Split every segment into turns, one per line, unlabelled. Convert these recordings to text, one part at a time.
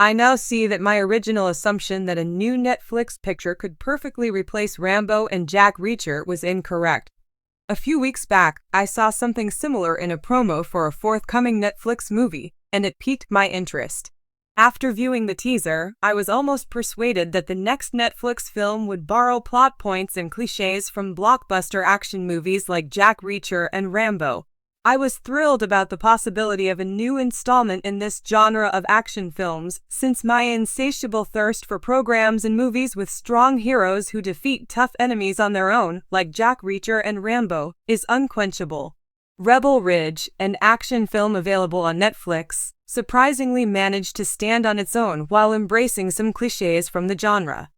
I now see that my original assumption that a new Netflix picture could perfectly replace Rambo and Jack Reacher was incorrect. A few weeks back, I saw something similar in a promo for a forthcoming Netflix movie, and it piqued my interest. After viewing the teaser, I was almost persuaded that the next Netflix film would borrow plot points and cliches from blockbuster action movies like Jack Reacher and Rambo. I was thrilled about the possibility of a new installment in this genre of action films, since my insatiable thirst for programs and movies with strong heroes who defeat tough enemies on their own, like Jack Reacher and Rambo, is unquenchable. Rebel Ridge, an action film available on Netflix, surprisingly managed to stand on its own while embracing some cliches from the genre.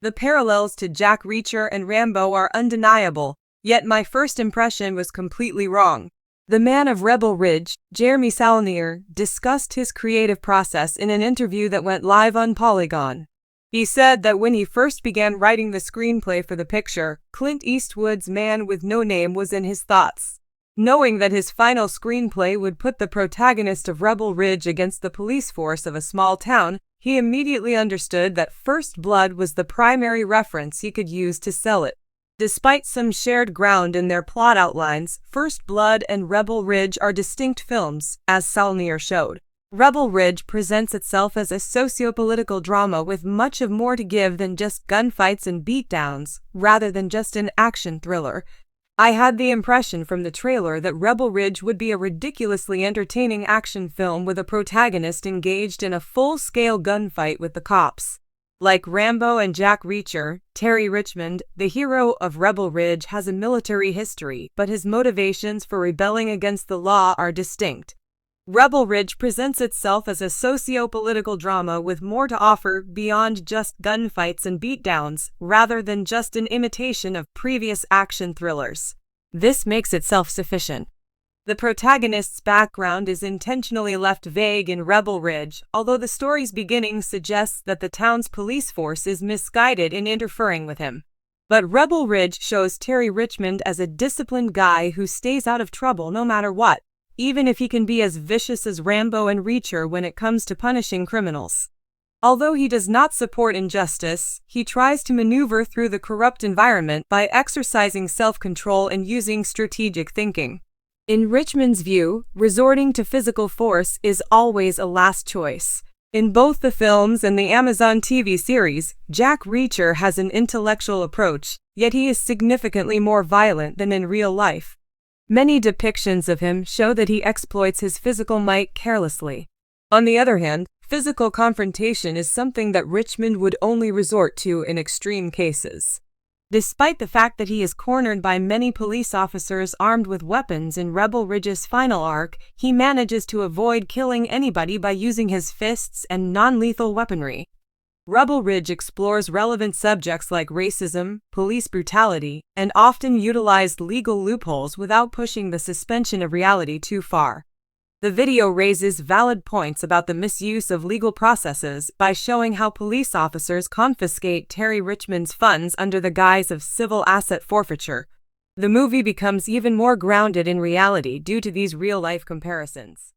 The parallels to Jack Reacher and Rambo are undeniable, yet my first impression was completely wrong. The man of Rebel Ridge, Jeremy Saulnier, discussed his creative process in an interview that went live on Polygon. He said that when he first began writing the screenplay for the picture, Clint Eastwood's Man with No Name was in his thoughts. Knowing that his final screenplay would put the protagonist of Rebel Ridge against the police force of a small town, he immediately understood that First Blood was the primary reference he could use to sell it. Despite some shared ground in their plot outlines, First Blood and Rebel Ridge are distinct films, as Saulnier showed. Rebel Ridge presents itself as a socio-political drama with much of more to give than just gunfights and beatdowns, rather than just an action thriller. I had the impression from the trailer that Rebel Ridge would be a ridiculously entertaining action film with a protagonist engaged in a full-scale gunfight with the cops. Like Rambo and Jack Reacher, Terry Richmond, the hero of Rebel Ridge, has a military history, but his motivations for rebelling against the law are distinct. Rebel Ridge presents itself as a socio-political drama with more to offer beyond just gunfights and beatdowns, rather than just an imitation of previous action thrillers. This makes it self-sufficient. The protagonist's background is intentionally left vague in Rebel Ridge, although the story's beginning suggests that the town's police force is misguided in interfering with him. But Rebel Ridge shows Terry Richmond as a disciplined guy who stays out of trouble no matter what, even if he can be as vicious as Rambo and Reacher when it comes to punishing criminals. Although he does not support injustice, he tries to maneuver through the corrupt environment by exercising self-control and using strategic thinking. In Richmond's view, resorting to physical force is always a last choice. In both the films and the Amazon TV series, Jack Reacher has an intellectual approach, yet he is significantly more violent than in real life. Many depictions of him show that he exploits his physical might carelessly. On the other hand, physical confrontation is something that Richmond would only resort to in extreme cases. Despite the fact that he is cornered by many police officers armed with weapons in Rebel Ridge's final arc, he manages to avoid killing anybody by using his fists and non-lethal weaponry. Rebel Ridge explores relevant subjects like racism, police brutality, and often utilized legal loopholes without pushing the suspension of reality too far. The video raises valid points about the misuse of legal processes by showing how police officers confiscate Terry Richmond's funds under the guise of civil asset forfeiture. The movie becomes even more grounded in reality due to these real-life comparisons.